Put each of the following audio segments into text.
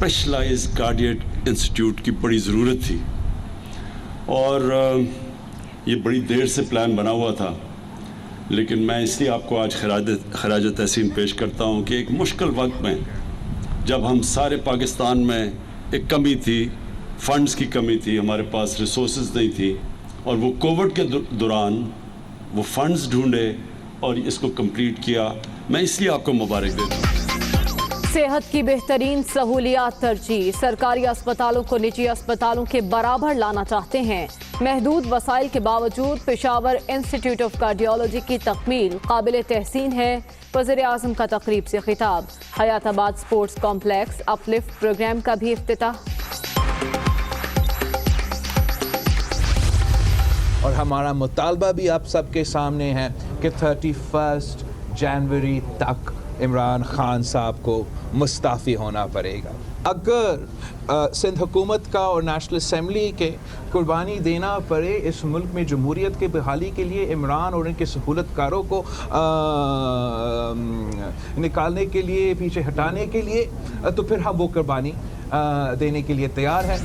Specialize کارڈیاک institute کی بڑی ضرورت تھی، اور یہ بڑی دیر سے پلان بنا ہوا تھا، لیکن میں اس لیے آپ کو آج خراج تحسین پیش کرتا ہوں کہ ایک مشکل وقت میں جب ہم سارے پاکستان میں ایک کمی تھی، فنڈز کی کمی تھی، ہمارے پاس ریسورسز نہیں تھی، اور وہ کووڈ کے دوران وہ فنڈز ڈھونڈے اور اس کو کمپلیٹ کیا. میں اس لیے آپ کو مبارک دیتا ہوں. صحت کی بہترین سہولیات ترجیح، سرکاری اسپتالوں کو نجی اسپتالوں کے برابر لانا چاہتے ہیں. محدود وسائل کے باوجود پشاور انسٹیٹیوٹ آف کارڈیالوجی کی تکمیل قابل تحسین ہے. وزیر اعظم کا تقریب سے خطاب. حیات آباد سپورٹس کمپلیکس اپ لفٹ پروگرام کا بھی افتتاح. اور ہمارا مطالبہ بھی آپ سب کے سامنے ہے کہ 31 جنوری تک عمران خان صاحب کو مستعفی ہونا پڑے گا. اگر سندھ حکومت کا اور نیشنل اسمبلی کے قربانی دینا پڑے اس ملک میں جمہوریت کے بحالی کے لیے، عمران اور ان کے سہولت کاروں کو نکالنے کے لیے، پیچھے ہٹانے کے لیے، تو پھر ہم وہ قربانی دینے کے لیے تیار ہیں.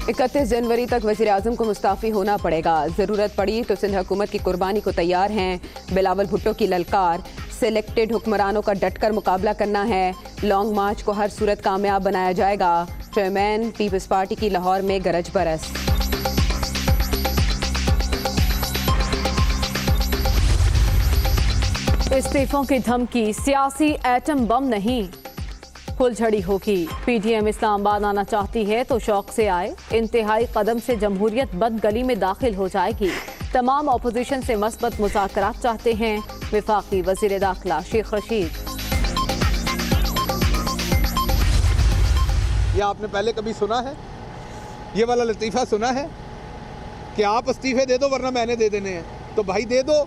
31 جنوری تک وزیر اعظم کو مستعفی ہونا پڑے گا. ضرورت پڑی تو سندھ حکومت کی قربانی کو تیار ہیں. بلاول بھٹو کی للکار. سلیکٹڈ حکمرانوں کا ڈٹ کر مقابلہ کرنا ہے. لانگ مارچ کو ہر صورت کامیاب بنایا جائے گا. چیئرمین پیپلز پارٹی کی لاہور میں گرج برس. استعفوں کی دھمکی، سیاسی ایٹم بم نہیں، کھل جھڑی ہوگی. پی ڈی ایم اسلام آباد آنا چاہتی ہے تو شوق سے آئے. انتہائی قدم سے جمہوریت بد گلی میں داخل ہو جائے گی. تمام اپوزیشن سے مثبت مذاکرات چاہتے ہیں وفاقی وزیر داخلہ شیخ رشید. یہ آپ نے پہلے کبھی سنا ہے؟ یہ والا لطیفہ سنا ہے کہ آپ استعفے دے دو ورنہ میں نے دے دینے ہیں؟ تو بھائی دے دو،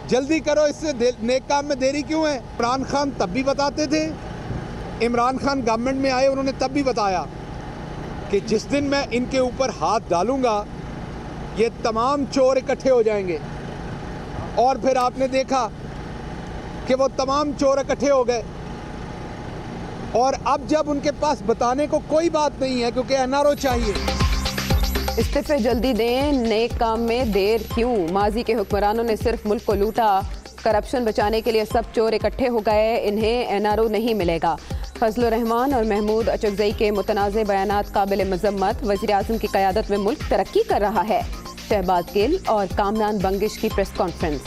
جلدی کرو. اس سے نیک کام میں دیری کیوں ہے؟ عمران خان تب بھی بتاتے تھے، عمران خان گورنمنٹ میں آئے، انہوں نے تب بھی بتایا کہ جس دن میں ان کے اوپر ہاتھ ڈالوں گا یہ تمام چور اکٹھے ہو جائیں گے. اور پھر آپ نے دیکھا کہ وہ تمام چور اکٹھے ہو گئے. اور اب جب ان کے پاس بتانے کو کوئی بات نہیں ہے کیونکہ این آر او چاہیے. استعفے جلدی دیں، نیک کام میں دیر کیوں؟ ماضی کے حکمرانوں نے صرف ملک کو لوٹا. کرپشن بچانے کے لیے سب چور اکٹھے ہو گئے، انہیں این آر او نہیں ملے گا. فضل الرحمان اور محمود اچکزئی کے متنازع بیانات قابل مذمت. وزیر اعظم کی قیادت میں ملک ترقی کر رہا ہے. شہباز گل اور کامران بنگش کی پریس کانفرنس.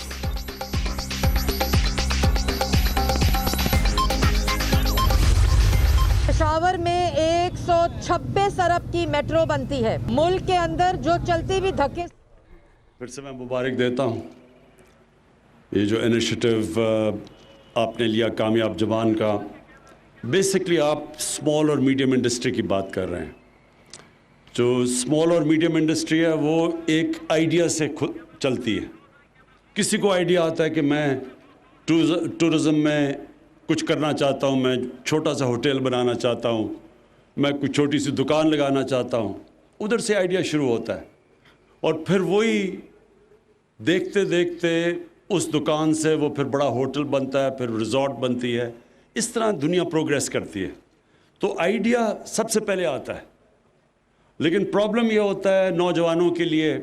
پشاور میں 126 ارب کی میٹرو بنتی ہے. ملک کے اندر جو چلتی بھی دھکے. پھر سے میں مبارک دیتا ہوں. یہ جو انیشیٹو آپ نے لیا کامیاب جوان کا، بیسکلی آپ اسمال اور میڈیم انڈسٹری کی بات کر رہے ہیں. جو اسمال اور میڈیم انڈسٹری ہے وہ ایک آئیڈیا سے خود چلتی ہے. کسی کو آئیڈیا آتا ہے کہ میں ٹورزم میں کچھ کرنا چاہتا ہوں، میں چھوٹا سا ہوٹل بنانا چاہتا ہوں، میں کوئی چھوٹی سی دکان لگانا چاہتا ہوں. ادھر سے آئیڈیا شروع ہوتا ہے، اور پھر وہی دیکھتے دیکھتے اس دکان سے وہ پھر بڑا ہوٹل بنتا ہے، پھر ریزورٹ بنتی ہے. اس طرح دنیا پروگریس کرتی ہے. تو آئیڈیا سب سے پہلے آتا ہے، لیکن پرابلم یہ ہوتا ہے نوجوانوں کے لیے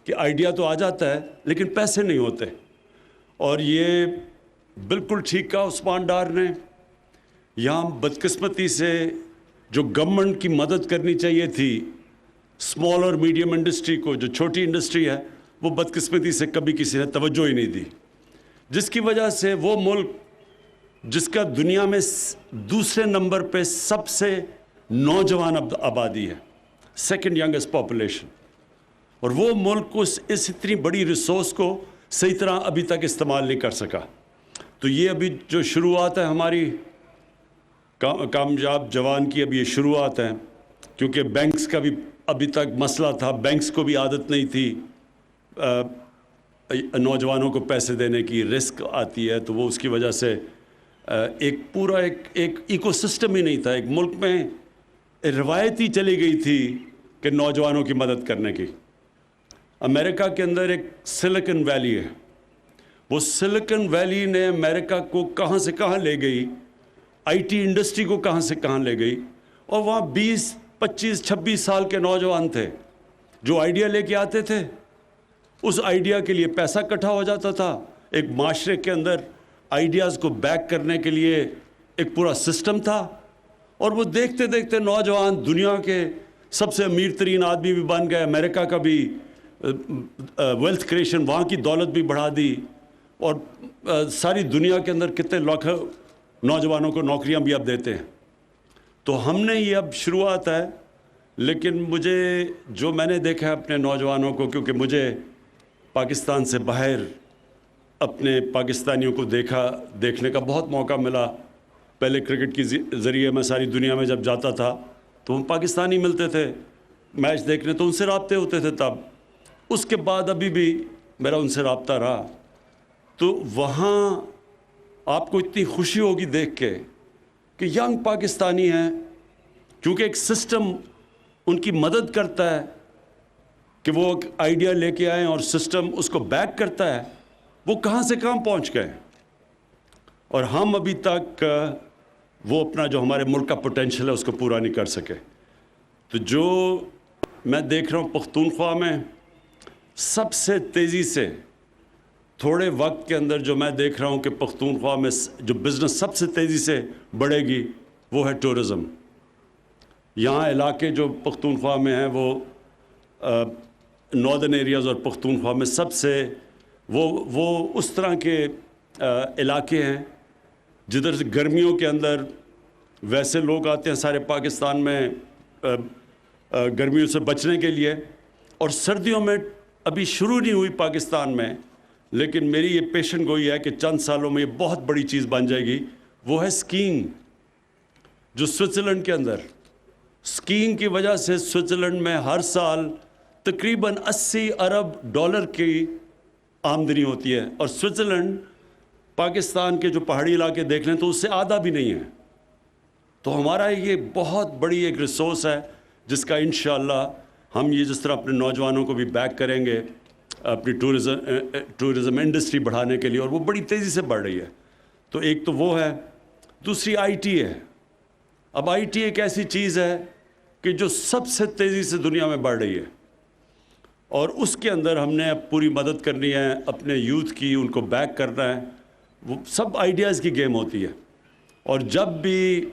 کہ آئیڈیا تو آ جاتا ہے لیکن پیسے نہیں ہوتے. اور یہ بالکل ٹھیک کہا عثمان ڈار نے. یہاں بدقسمتی سے جو گورنمنٹ کی مدد کرنی چاہیے تھی اسمال اور میڈیم انڈسٹری کو، جو چھوٹی انڈسٹری ہے، وہ بدقسمتی سے کبھی کسی نے توجہ ہی نہیں دی، جس کی وجہ سے وہ ملک جس کا دنیا میں دوسرے نمبر پہ سب سے نوجوان آبادی ہے، سیکنڈ ینگسٹ پاپولیشن، اور وہ ملک اس اتنی بڑی ریسورس کو صحیح طرح ابھی تک استعمال نہیں کر سکا. تو یہ ابھی جو شروعات ہے ہماری کامیاب جوان کی، ابھی یہ شروعات ہیں. کیونکہ بینکس کا بھی ابھی تک مسئلہ تھا، بینکس کو بھی عادت نہیں تھی نوجوانوں کو پیسے دینے کی، رسک آتی ہے، تو وہ اس کی وجہ سے ایک پورا ایک ایکو سسٹم ہی نہیں تھا. ایک ملک میں روایت ہی چلی گئی تھی کہ نوجوانوں کی مدد کرنے کی. امریکہ کے اندر ایک سلیکن ویلی ہے، وہ سلیکن ویلی نے امریکہ کو کہاں سے کہاں لے گئی. आईटी इंडस्ट्री को कहाँ से कहाँ ले गई, और वहाँ 20, 25, 26 साल के नौजवान थे जो आइडिया लेके आते थे, उस आइडिया के लिए पैसा इकट्ठा हो जाता था, एक माशरे के अंदर आइडियाज़ को बैक करने के लिए एक पूरा सिस्टम था, और वो देखते देखते नौजवान दुनिया के सबसे अमीर तरीन आदमी भी बन गए, अमेरिका का भी वेल्थ क्रिएशन, वहाँ की दौलत भी बढ़ा दी, और सारी दुनिया के अंदर कितने लाखों नौजवानों को नौकरियाँ भी अब देते हैं। तो हमने ये अब शुरुआत है, लेकिन मुझे जो मैंने देखा है अपने नौजवानों को, क्योंकि मुझे पाकिस्तान से बाहर अपने पाकिस्तानियों को देखने का बहुत मौका मिला। पहले क्रिकेट के ज़रिए मैं सारी दुनिया में जब जाता था तो हम पाकिस्तानी मिलते थे मैच देखने, तो उनसे राब्ते होते थे तब। उसके बाद अभी भी मेरा उनसे राब्ता रहा। तो वहाँ आपको इतनी खुशी होगी देख के कि यंग पाकिस्तानी हैं, क्योंकि एक सिस्टम उनकी मदद करता है कि वो एक आइडिया लेके आए और सिस्टम उसको बैक करता है, वो कहाँ से कहाँ पहुँच गए। और हम अभी तक वो अपना जो हमारे मुल्क का पोटेंशियल है उसको पूरा नहीं कर सके। तो जो मैं देख रहा हूँ पख्तूनख्वा में सबसे तेज़ी से थोड़े वक्त के अंदर जो मैं देख रहा हूँ कि पख्तूनख्वा में जो बिज़नेस सबसे तेज़ी से बढ़ेगी वो है टूरिज़म। यहाँ इलाके जो पख्तूनख्वा में हैं वो नॉर्दर्न एरियाज़ और पख्तूनख्वा में सबसे वो उस तरह के इलाके हैं जिधर से गर्मियों के अंदर वैसे लोग आते हैं सारे पाकिस्तान में गर्मियों से बचने के लिए, और सर्दियों में अभी शुरू नहीं हुई पाकिस्तान में, लेकिन मेरी ये पेशन गोई है कि चंद सालों में ये बहुत बड़ी चीज़ बन जाएगी। वो है स्कीइंग। जो स्विट्ज़रलैंड के अंदर स्कीइंग की वजह से स्विट्ज़रलैंड में हर साल तकरीबन 80 अरब डॉलर की आमदनी होती है, और स्विट्ज़रलैंड पाकिस्तान के जो पहाड़ी इलाके देख लें तो उससे आधा भी नहीं है। तो हमारा ये बहुत बड़ी एक रिसोर्स है जिसका इंशाअल्लाह हम ये जिस तरह अपने नौजवानों को भी बैक करेंगे अपनी टूरिज़म इंडस्ट्री बढ़ाने के लिए, और वो बड़ी तेज़ी से बढ़ रही है। तो एक तो वो है, दूसरी आईटी है। अब आईटी एक ऐसी चीज़ है कि जो सबसे तेज़ी से दुनिया में बढ़ रही है, और उसके अंदर हमने अब पूरी मदद करनी है अपने यूथ की, उनको बैक करना है। वो सब आइडियाज़ की गेम होती है, और जब भी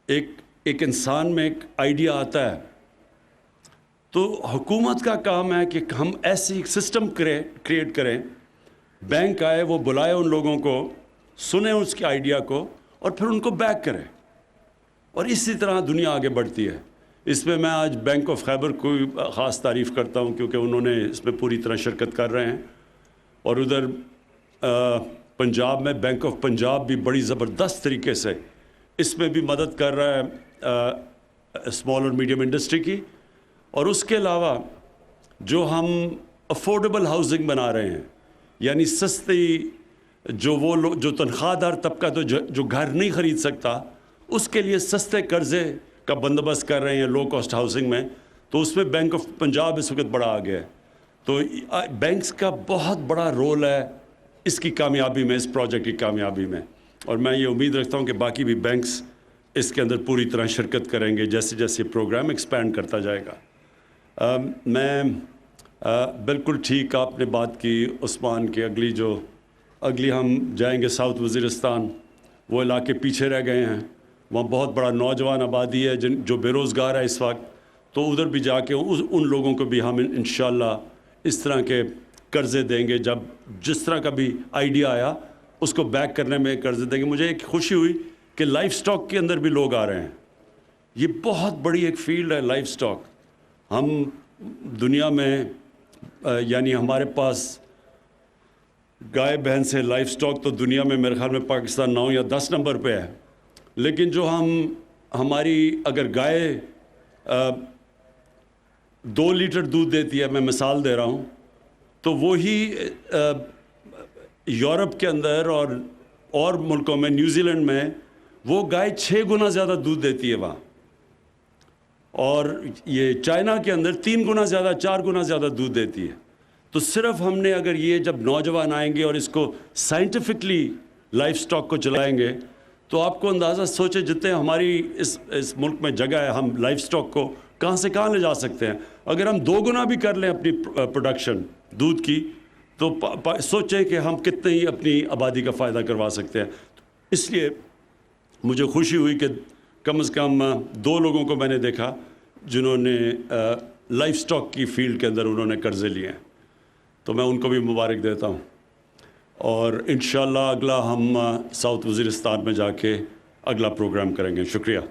एक इंसान में एक आइडिया आता है तो हुकूमत का काम है कि हम ऐसी सिस्टम क्रिएट करें, बैंक आए, वो बुलाए उन लोगों को, सुने उसके आइडिया को और फिर उनको बैक करें, और इसी तरह दुनिया आगे बढ़ती है। इसमें मैं आज बैंक ऑफ खैबर को ख़ास तारीफ़ करता हूँ, क्योंकि उन्होंने इसमें पूरी तरह शिरकत कर रहे हैं, और उधर पंजाब में बैंक ऑफ पंजाब भी बड़ी ज़बरदस्त तरीके से इसमें भी मदद कर रहा है स्मॉल और मीडियम इंडस्ट्री की। और उसके अलावा जो हम अफोर्डेबल हाउसिंग बना रहे हैं, यानी सस्ती, जो वो लोग जो तनख्वाहदार तबका तो जो घर नहीं ख़रीद सकता, उसके लिए सस्ते कर्ज़े का बंदोबस्त कर रहे हैं लो कॉस्ट हाउसिंग में। तो उसमें बैंक ऑफ पंजाब इस वक्त बड़ा आ गया है। तो बैंक्स का बहुत बड़ा रोल है इसकी कामयाबी में, इस प्रोजेक्ट की कामयाबी में, और मैं ये उम्मीद रखता हूँ कि बाकी भी बैंक्स इसके अंदर पूरी तरह शिरकत करेंगे जैसे जैसे प्रोग्राम एक्सपैंड करता जाएगा। बिल्कुल ठीक आपने बात की उस्मान की। अगली हम जाएंगे साउथ वज़ीरिस्तान, वो इलाके पीछे रह गए हैं, वहाँ बहुत बड़ा नौजवान आबादी है जो बेरोज़गार है इस वक्त। तो उधर भी जाके उन लोगों को भी हम इंशाअल्लाह इस तरह के कर्ज़े देंगे, जब जिस तरह का भी आइडिया आया उसको बैक करने में कर्ज़े देंगे। मुझे एक खुशी हुई कि लाइफ स्टॉक के अंदर भी लोग आ रहे हैं। ये बहुत बड़ी एक फील्ड है लाइफ स्टॉक। हम दुनिया में यानी हमारे पास गाय भैंस से लाइफ स्टॉक तो दुनिया में मेरे ख्याल में पाकिस्तान 9 या 10 नंबर पे है, लेकिन जो हमारी अगर गाय 2 लीटर दूध देती है, मैं मिसाल दे रहा हूँ, तो वही यूरोप के अंदर और मुल्कों में, न्यूजीलैंड में वो गाय 6 गुना ज़्यादा दूध देती है वहाँ, और ये चाइना के अंदर 3 गुना ज़्यादा, 4 गुना ज़्यादा दूध देती है। तो सिर्फ हमने अगर ये जब नौजवान आएंगे और इसको साइंटिफिकली लाइफ स्टॉक को चलाएंगे तो आपको अंदाज़ा सोचे जितने हमारी इस मुल्क में जगह है हम लाइफ स्टॉक को कहाँ से कहाँ ले जा सकते हैं। अगर हम 2 गुना भी कर लें अपनी प्रोडक्शन दूध की तो सोचें कि हम कितने ही अपनी आबादी का फ़ायदा करवा सकते हैं। इसलिए मुझे खुशी हुई कि कम से कम 2 लोगों को मैंने देखा जिन्होंने लाइफ स्टॉक की फील्ड के अंदर उन्होंने कर्ज़े लिए हैं, तो मैं उनको भी मुबारक देता हूँ। और इंशाअल्लाह अगला हम साउथ वज़ीरिस्तान में जाके अगला प्रोग्राम करेंगे। शुक्रिया।